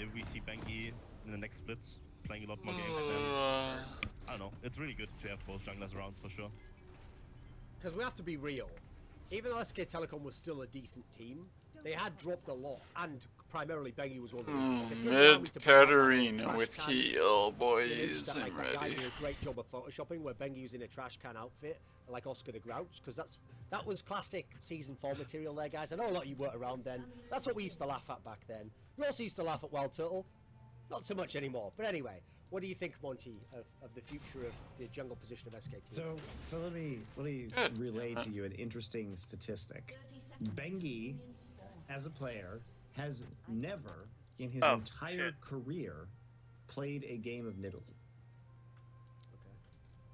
maybe we see Bengi in the next splits playing a lot more games. Than, I don't know. It's really good to have both junglers around for sure. Because we have to be real. Even though SK Telecom was still a decent team, they had dropped a lot, and primarily Bengi was one of the Mid Katarina with heal, boys. I'm That guy ready. did a great job of photoshopping where Bengi was in a trash can outfit, like Oscar the Grouch, because that was classic season 4 material there, guys. I know a lot of you weren't around then. That's what we used to laugh at back then. We also used to laugh at Wild Turtle. Not so much anymore. But anyway, what do you think, Monty, of the future of the jungle position of SK Team? So let me relay to you an interesting statistic. Bengi, as a player, has never in his entire career played a game of Nidalee. Okay.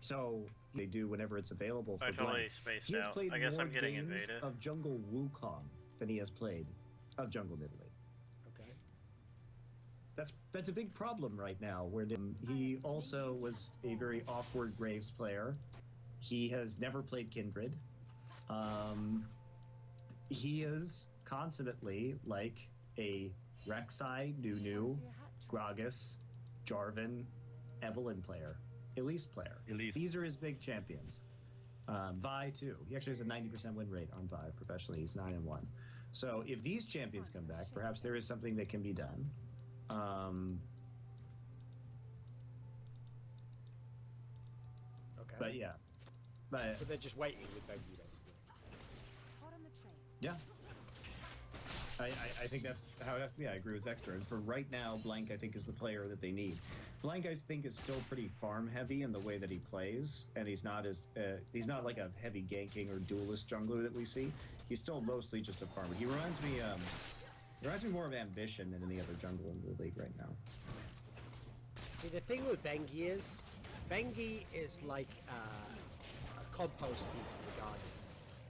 So they do whenever it's available for totally spaced He has out. played I guess more I'm getting games invaded. of Jungle Wukong than he has played of Jungle Nidalee. Okay. That's a big problem right now. Where he also was a very awkward Graves player. He has never played Kindred. He is consummately like a Rek'Sai, Nunu, Gragas, Jarvan, Evelynn player, Elise player. These are his big champions. Vi too. He actually has a 90% win rate on Vi professionally. He's 9-1. So if these champions come back, perhaps there is something that can be done. Okay. But yeah, So they're just waiting with Bengi, basically. yeah. I think that's how it has to be. I agree with Dexter. And for right now, Blank, I think, is the player that they need. Blank, I think, is still pretty farm heavy in the way that he plays, and he's not like a heavy ganking or duelist jungler that we see. He's still mostly just a farmer. He reminds me more of Ambition than any other jungle in the league right now. See, the thing with Bengi is like a compost heap in the garden.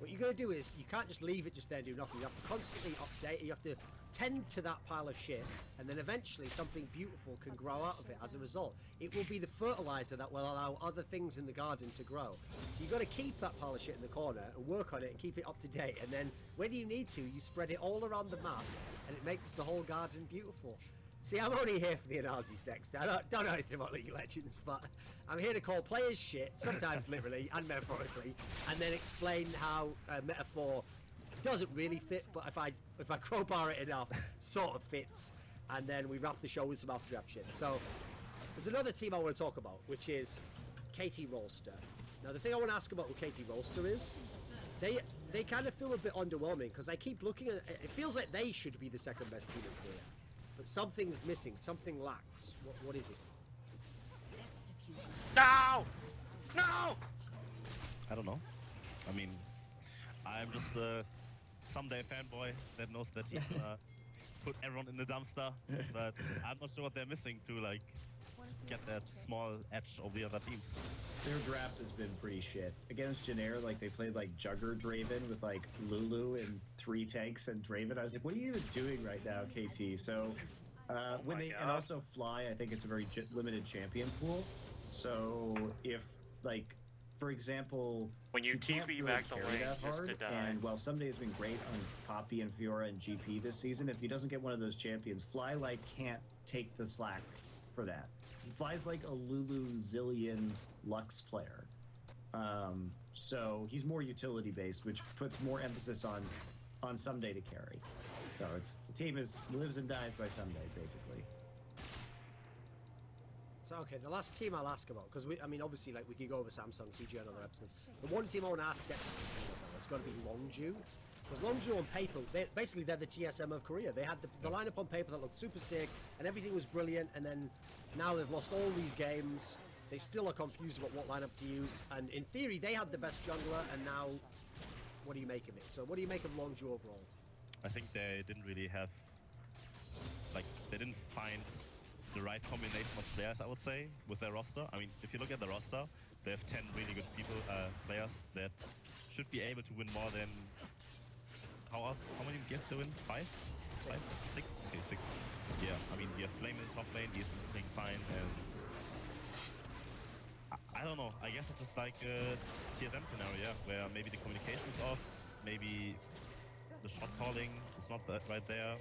What you're going to do is, you can't just leave it just there and do nothing. You have to constantly update it. You have to tend to that pile of shit, and then eventually something beautiful can grow out of it as a result. It will be the fertilizer that will allow other things in the garden to grow. So you've got to keep that pile of shit in the corner and work on it and keep it up to date. And then when you need to, you spread it all around the map, and it makes the whole garden beautiful. See, I'm only here for the analogies, Dexter. I don't know anything about League of Legends, but I'm here to call players shit, sometimes literally and metaphorically, and then explain how a metaphor doesn't really fit, but if I crowbar it enough, sort of fits. And then we wrap the show with some after draft shit. So there's another team I want to talk about, which is cait Rolster. Now, the thing I want to ask about with cait Rolster is they kind of feel a bit underwhelming, because I keep looking at it. Feels like they should be the second best team in Korea. But something's missing, something lacks. What is it? No! No! I don't know. I mean, I'm just a someday fanboy that knows that he can put everyone in the dumpster, but I'm not sure what they're missing to like get that small edge over the other teams. Their draft has been pretty shit. Against Janair, like they played like Jugger Draven with like Lulu and 3 tanks and Draven. I was like, what are you even doing right now, KT? So and also Fly, I think it's a very limited champion pool. So if like, for example, when you can't TP really back the carry lane that just hard, to die. and while Someday has been great on Poppy and Fiora and GP this season, if he doesn't get one of those champions, Fly like can't take the slack for that. Fly's like a Lulu Zillion Lux player. So he's more utility based, which puts more emphasis on Someday to carry. So the team lives and dies by Someday, basically. So okay, the last team I'll ask about, because obviously, like we could go over Samsung, CG, and other episodes. The one team I want to ask Dexter is going to be Longju, because Longju on paper, they're the TSM of Korea. They had the lineup on paper that looked super sick, and everything was brilliant. And then now they've lost all these games. They still are confused about what lineup to use. And in theory, they had the best jungler, and now, what do you make of it? So what do you make of Longju overall? I think they didn't really have, they didn't find the right combination of players, I would say, with their roster. I mean, if you look at the roster, they have 10 really good players that should be able to win more than... How many gears do they win? 5? 6? Okay, 6. Yeah, I mean, we have Flame in the top lane, he's been playing fine, and... I don't know, I guess it's just like a TSM scenario, where maybe the communication is off, maybe the shot calling is not right there.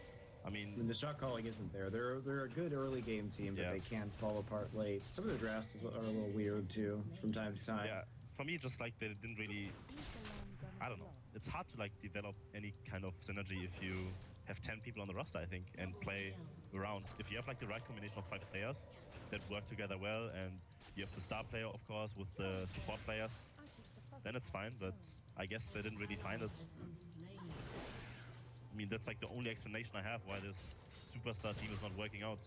I I mean, mean, the shot calling isn't there. They're a good early game team, but Yeah. they can fall apart late. Some of their drafts are a little weird too, from time to time. yeah, for me, just like they didn't really, I don't know. It's hard to like develop any kind of synergy if you have 10 people on the roster, I think, and play around. If you have like the right combination of 5 players that work together well, and you have the star player, of course, with the support players, then it's fine. But I guess they didn't really find it. I mean, that's like the only explanation I have why this superstar team is not working out.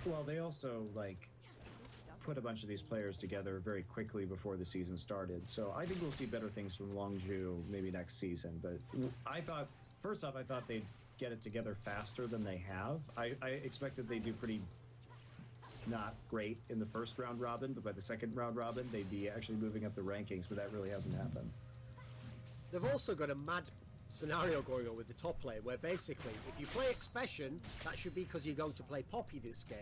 Well, they also like put a bunch of these players together very quickly before the season started. So I think we'll see better things from Longzhu maybe next season. But I thought, first off, I thought they'd get it together faster than they have. I expected they'd do pretty not great in the first round robin, but by the second round robin, they'd be actually moving up the rankings, but that really hasn't happened. They've also got a mad scenario going on with the top lane where basically if you play Expression, that should be because you're going to play Poppy this game.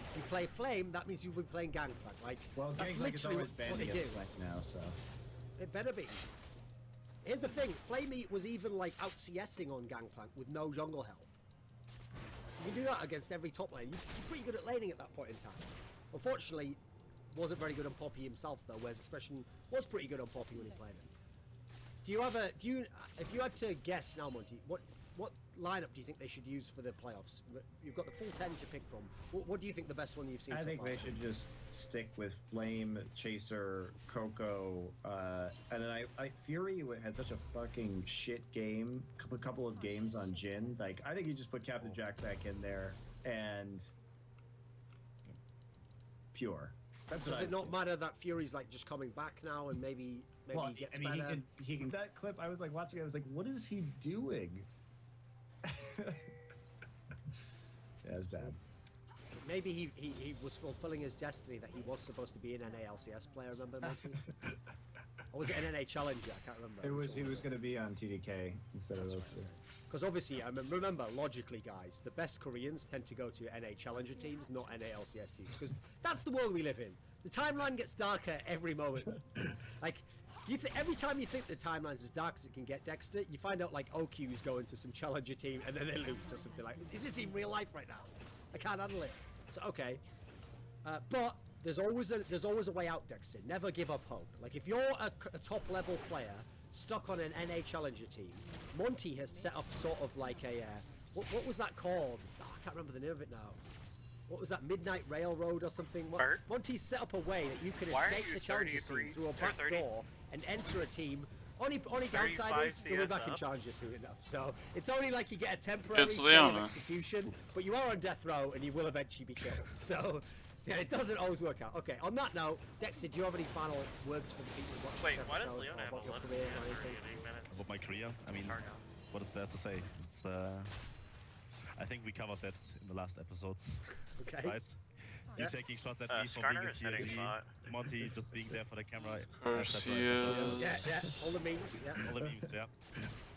If you play Flame, that means you'll be playing Gangplank. Like, Well, that's Gangplank is literally always what banned they do. against Flank now, so. It better be. Here's the thing, Flame was even like out CSing on Gangplank with no jungle help. You can do that against every top lane. You're pretty good at laning at that point in time. Unfortunately, wasn't very good on Poppy himself though, whereas Expression was pretty good on Poppy when he played him. If you had to guess now, Monty, what lineup do you think they should use for the playoffs? You've got the full 10 to pick from. What do you think the best one you've seen I so think far? they should just stick with Flame, Chaser, Coco, and then I Fury had such a fucking shit game, a couple of games on Jhin. Like, I think you just put Captain Jack back in there and Pure. That's Does what it not matter that Fury's like just coming back now and maybe Well, he gets I mean, better? he can. That clip, I was like watching. I was like, what is he doing? Yeah, it's bad. Maybe he was fulfilling his destiny that he was supposed to be an NALCS player, remember, Monty? Or was it an NA Challenger? I can't remember. He was going to be on TDK instead of those two. Because obviously, I remember, logically, guys, the best Koreans tend to go to NA Challenger teams, not NALCS teams. Because that's the world we live in. The timeline gets darker every moment. Like, every time you think the timeline's as dark as it can get, Dexter, you find out, like, OQ is going to some Challenger team and then they lose or something like that. Is this in real life right now? I can't handle it. So, okay. But there's always a way out, Dexter. Never give up hope. Like, if you're a top-level player stuck on an NA Challenger team, Monty has set up sort of like a... what was that called? Oh, I can't remember the name of it now. What was that, Midnight Railroad or something? Bert? Monty's set up a way that you can Why are escape you the Challenger scene 33 through a or back 30? door and enter a team. Only 35 downside is you'll be back in CS Challenger soon enough. So it's only like you get a temporary It's stay of Leona. execution, but you are on death row and you will eventually be killed. So yeah, it doesn't always work out. Okay, on that note, Dexter, do you have any final words for the people who watch Wait, this why does episode Leona or have about your 11 career or CS anything? already in 8 minutes? About my career, I mean, Targons. what is there to say? It's I think we covered that in the last episodes, Okay. right? You taking shots at me for Skarner being is hitting a bot. TLG, Monty just being there for the camera. course etc., he etc. is. Yeah, all the memes, yeah. All the memes, yeah.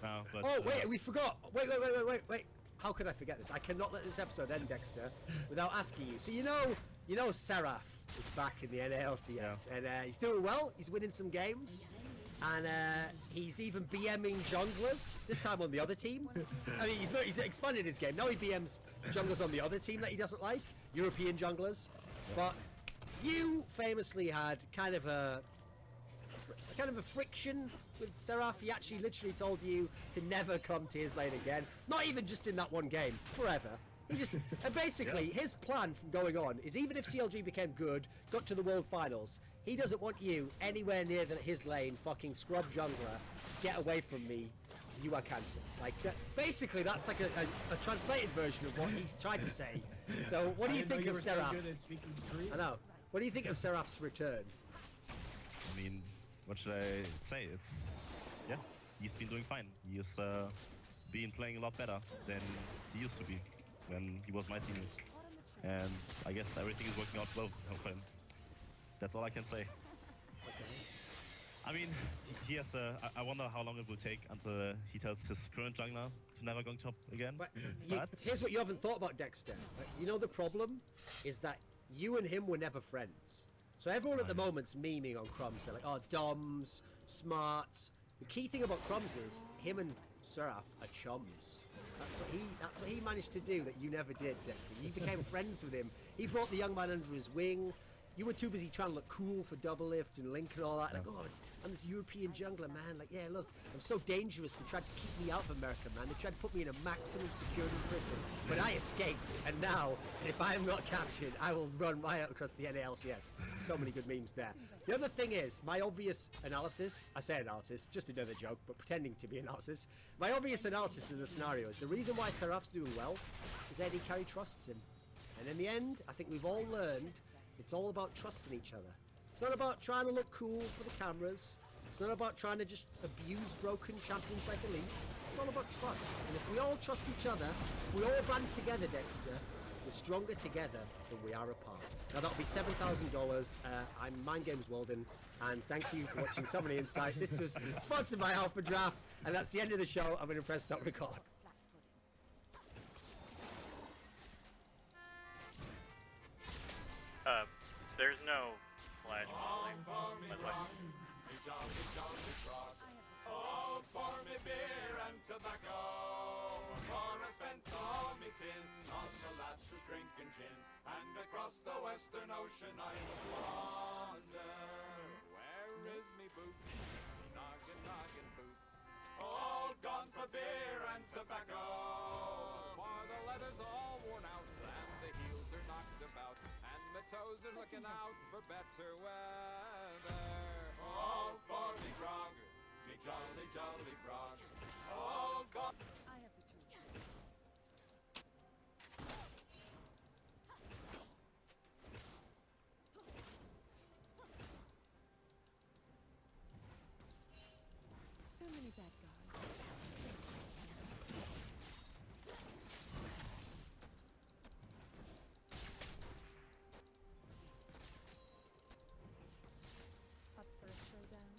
No, but, Oh, wait, we forgot. Wait. How could I forget this? I cannot let this episode end, Dexter, without asking you. So you know Seraph is back in the NALCS, and he's doing well. He's winning some games, and he's even BMing junglers, this time on the other team. I mean, he's expanded his game. Now he BMs junglers on the other team that he doesn't like, European junglers. But you famously had kind of a friction with Seraph. He actually literally told you to never come to his lane again. Not even just in that one game, forever. He just, and basically his plan from going on is even if CLG became good, got to the World Finals, he doesn't want you anywhere near his lane, fucking scrub jungler, get away from me, you are cancelled. Like, basically that's like a translated version of what he's tried to say. So what do you think of Seraph? I know. What do you think of Seraph's return? I mean, what should I say? Yeah, he's been doing fine. He's been playing a lot better than he used to be when he was my teammate. And I guess everything is working out well for him. That's all I can say. I mean, he has I wonder how long it will take until he tells his current jungler to never go top again. But But here's what you haven't thought about, Dexter. You know the problem is that you and him were never friends. So everyone at the moment's memeing on Crumbs. They're like, oh, Doms, Smarts. The key thing about Crumbs is him and Seraph are chums. That's what he managed to do that you never did, Dexter. You became friends with him. He brought the young man under his wing. You were too busy trying to look cool for Double Lift and Link and all that. Like, oh, I'm this European jungler, man. Like, yeah, look, I'm so dangerous. They tried to keep me out of America, man. They tried to put me in a maximum security prison. But I escaped, and now, if I am not captured, I will run riot across the NALCS. So many good memes there. The other thing is, my obvious analysis, I say analysis, just another joke, but pretending to be analysis. My obvious analysis of the scenario is the reason why Seraph's doing well is Eddie Carey trusts him. And in the end, I think we've all learned it's all about trusting each other. It's not about trying to look cool for the cameras. It's not about trying to just abuse broken champions like Elise. It's all about trust. And if we all trust each other, if we all band together, Dexter, we're stronger together than we are apart. Now that'll be $7,000. I'm Mind Games Walden, and thank you for watching So Many Insight. This was sponsored by Alpha Draft, and that's the end of the show. I'm going to press stop record. There's no flash volley. All for me beer and tobacco, for I spent all me tin on the lass who's drinking gin, and across the western ocean I must wander. Where is me boots? Noggin, noggin boots. All gone for beer and tobacco, for the leather's all worn out, and the heels are knocked about, and the toes are looking out for better weather. All for me grog, me jolly, jolly grog. All gone. I have the tools. So many bad guys. Up for a showdown?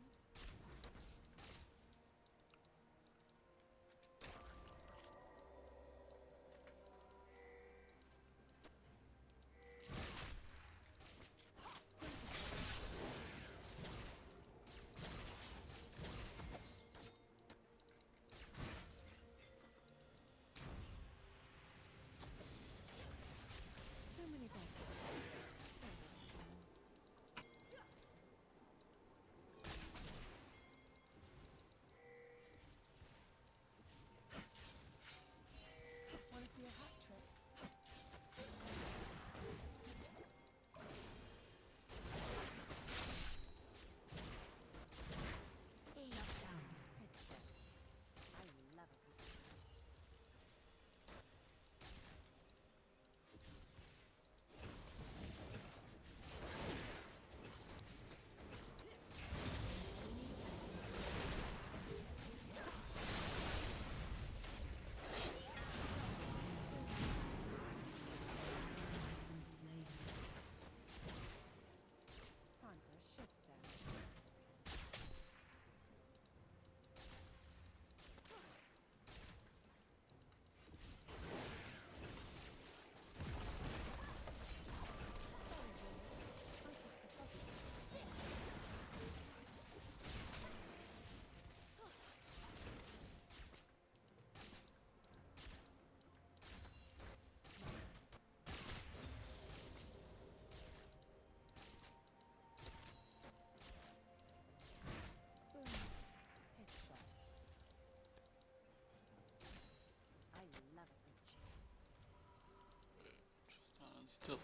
So many bad guys. Want to see a hot trick? Knockdown. Headshot. I love a good time for a shutdown. Boom. Headshot. I love a good chase. Just stand still.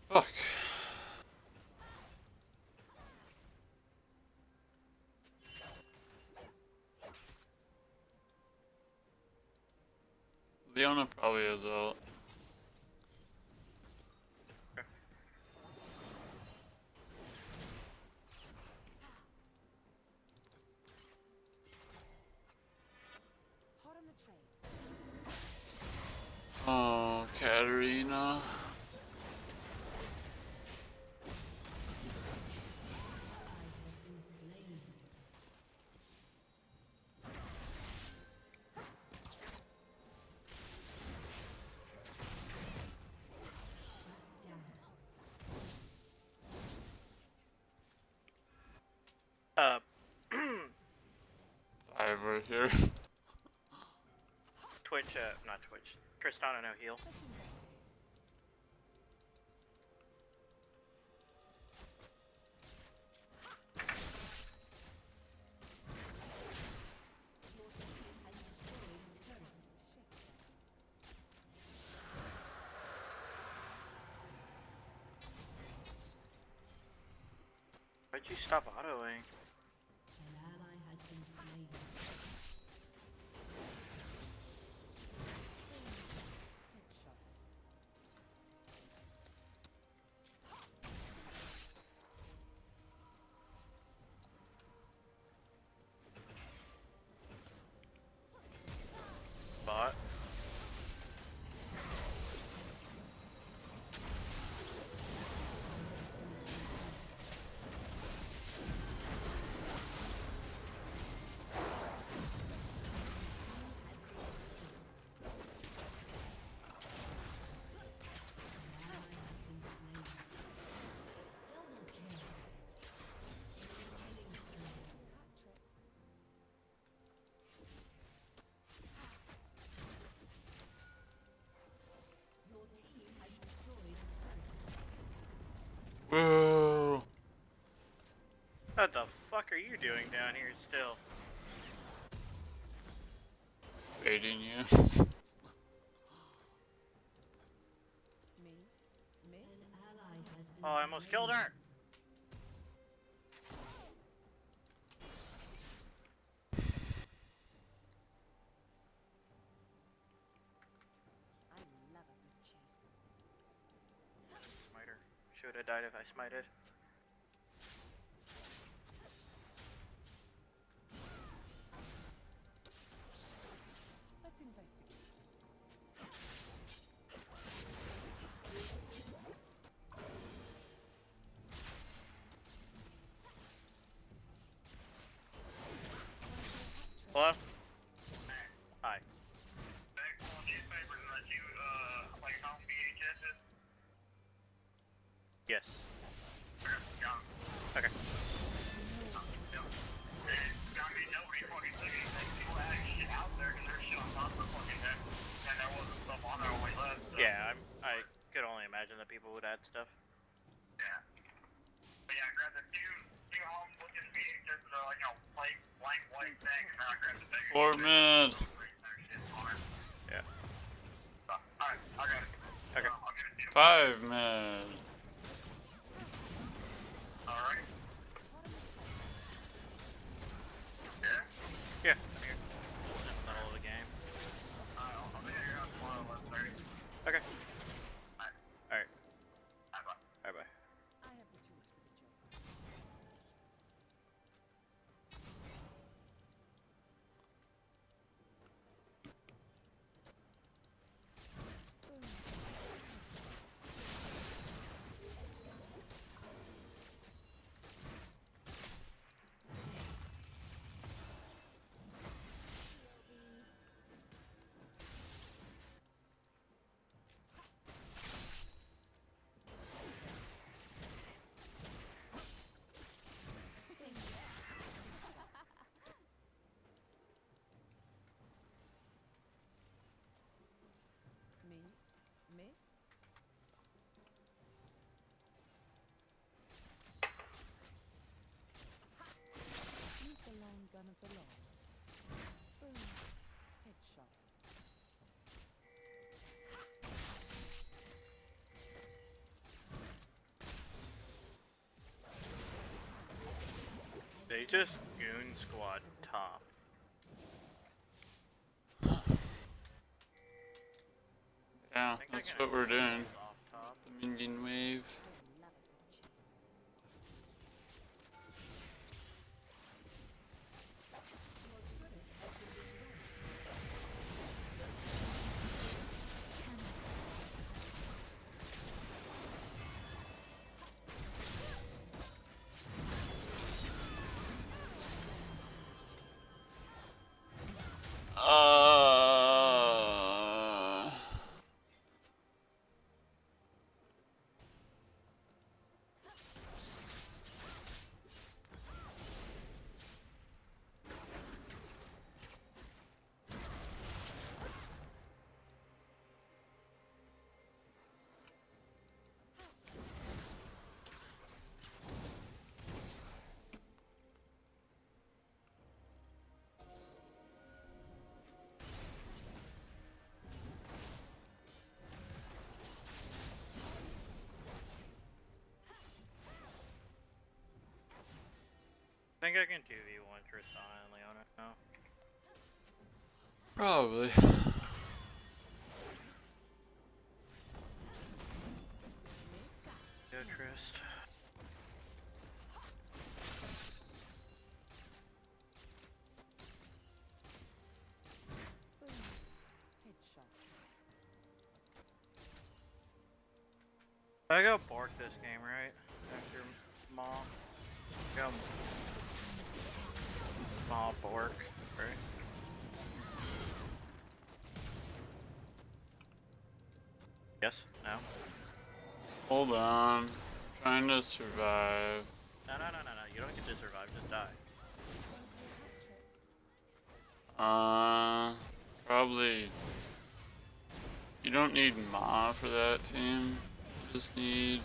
Fuck. Leona probably as well. Hot on the train. Oh, Katarina. Uh, 5 right here. Twitch, not Twitch. Tristana no heal. Why'd you stop autoing? An ally has been slain. Bot. Whoa! What the fuck are you doing down here still? Baiting you. Oh, I almost killed her! I love a good chase. Smiter. Should have died if I smited. Let's investigate. Hello? Hi. Yes. Okay. Yeah, I could only imagine that people would add stuff. Four mid. Yeah. Okay. 5 mid. Yeah, I'm here. In the middle of the game. Okay. Alright. Bye bye. I have the tools for the job. Me? Miss? Use the long gun of the law. Boom. Headshot. They just goon squad top. Yeah, think that's I can what we're doing. Off top. The minion wave. I love a good chase. think I can 2v1 Tristan and Leona now. Probably. Go Trist. Boom. Headshot. I go Bork this game, right? After Maw. Go Maw Bork, right? Yes? No? Hold on. Trying to survive. No. You don't get to survive, just die. Probably. You don't need Ma for that team. You just need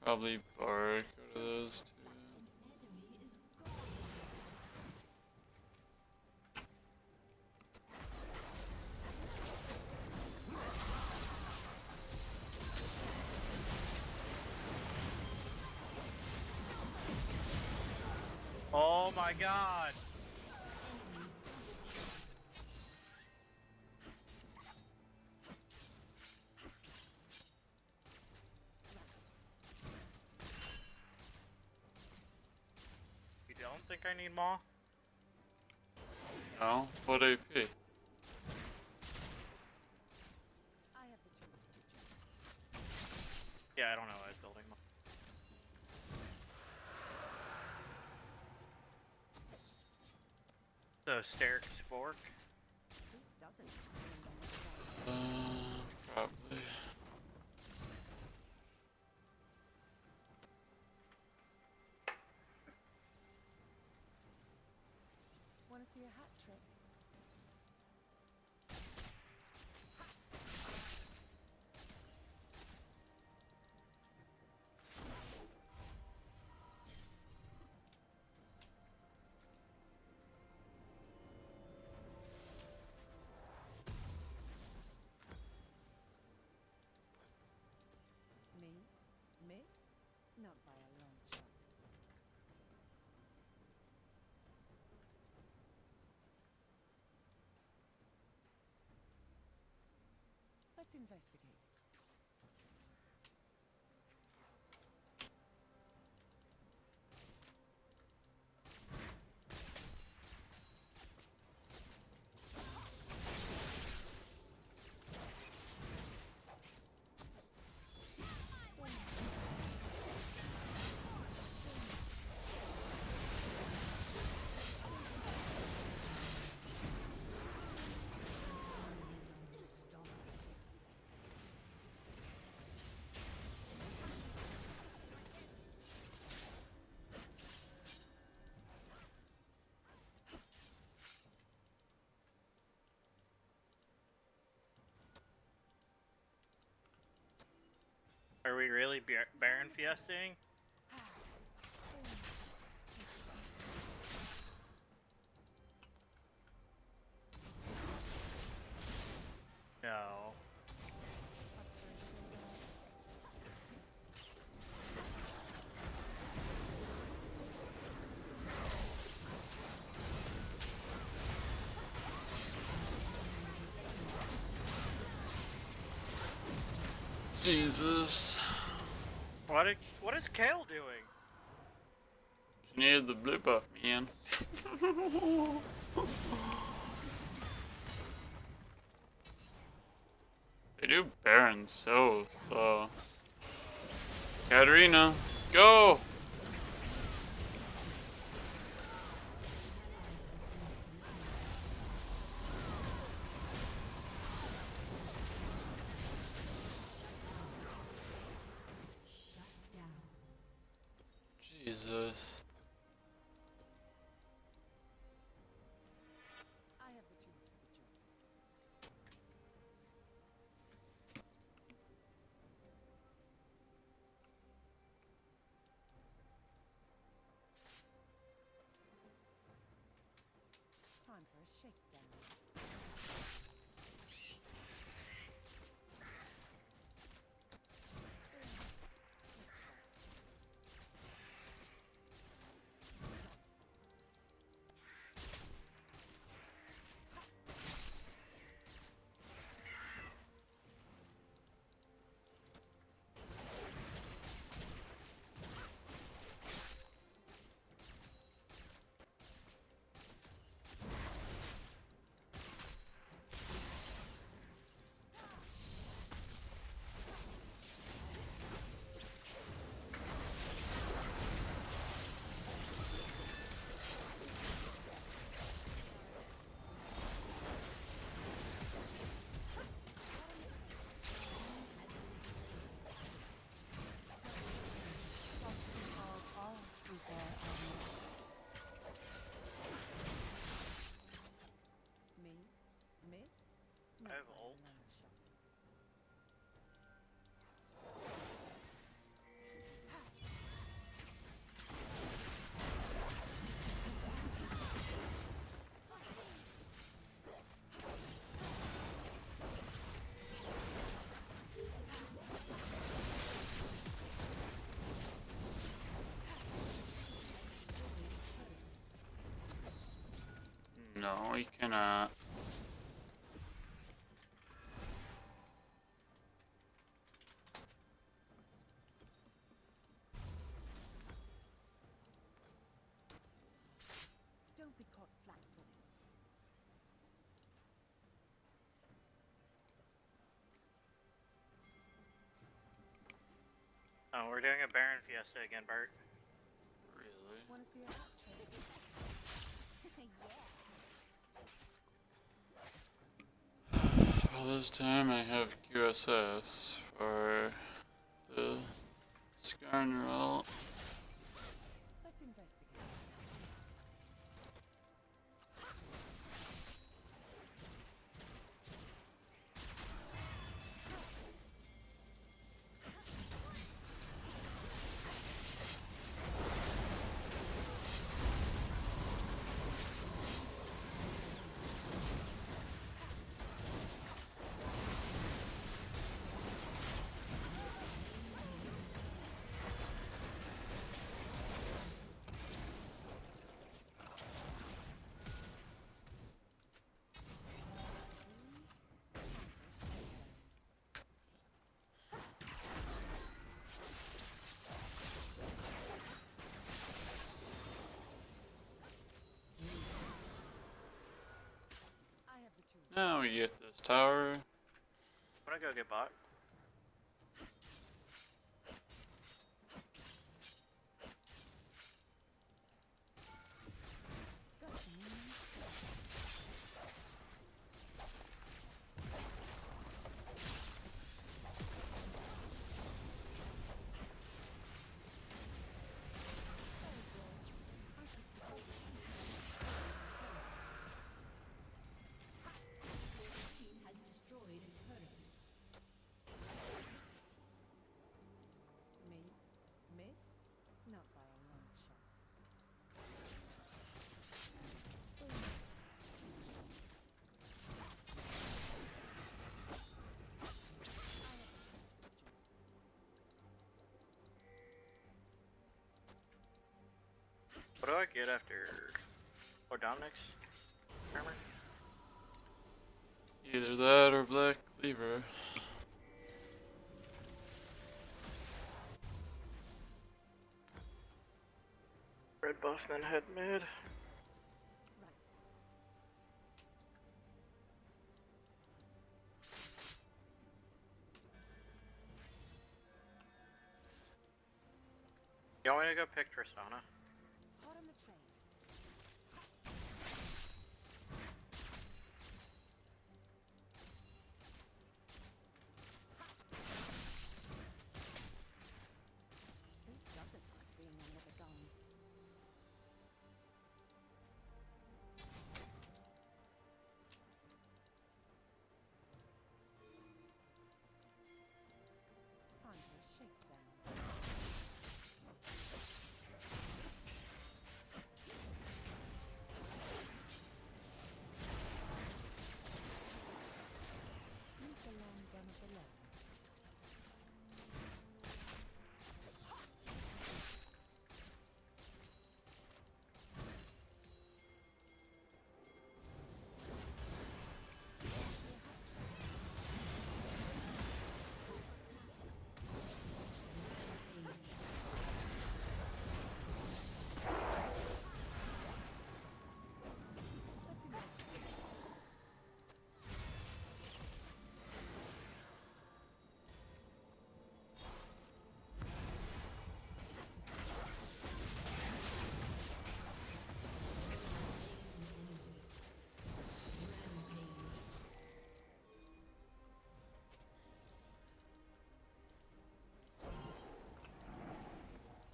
probably Bark out of those two. Oh my god! You don't think I need Maw? No? What AP? I have the tools for the job. Yeah, I don't know why I was building Maw. So, Steric's Bork? Who doesn't remember the Probably. Want to see a hat trick? Me? Miss? Not by a long shot. Let's investigate. Are we really Baron Fiesting? No. Jesus. What is Kale doing? You needed the blue buff, man. They do Baron so slow. Katarina, go! Jesus. I have the tools for the job. Time for a shakedown. No, you cannot. Don't be caught flat-footed. Oh, we're doing a Baron Fiesta again, Bart. Really? Want to see a hat trick? Well, this time I have QSS for the Skarneral. Let's investigate. I have the tools. Now we get this tower. Wanna go get bot? Got you. Has destroyed a turret. Me? Miss? Not by a long shot. What do I get after Ordomnix armor? Either that or Black Cleaver. Red buff, then head mid. Right. You want me to go pick Tristana? Hot on the train. Who doesn't like being under the gun? Time for a shakedown. Meet the long gun of the law. Let's investigate.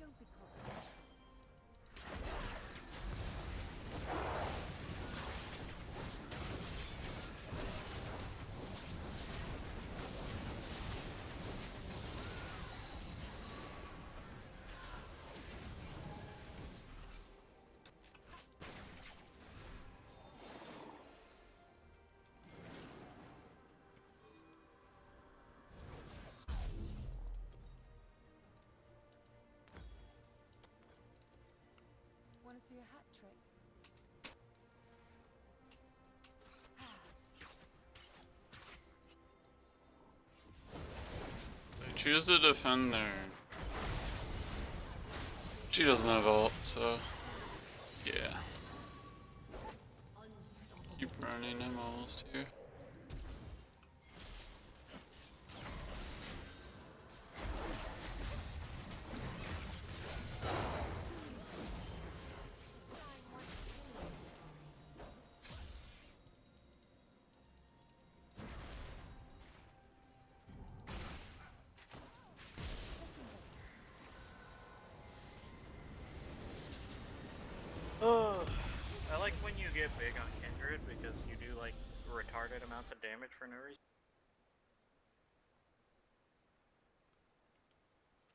Don't be caught. Want to see a hat trick? choose to defend there. She doesn't have ult, so yeah. Keep running him almost here. Oh, I like when you get big on Kindred because you do like retarded amounts of damage for no reason.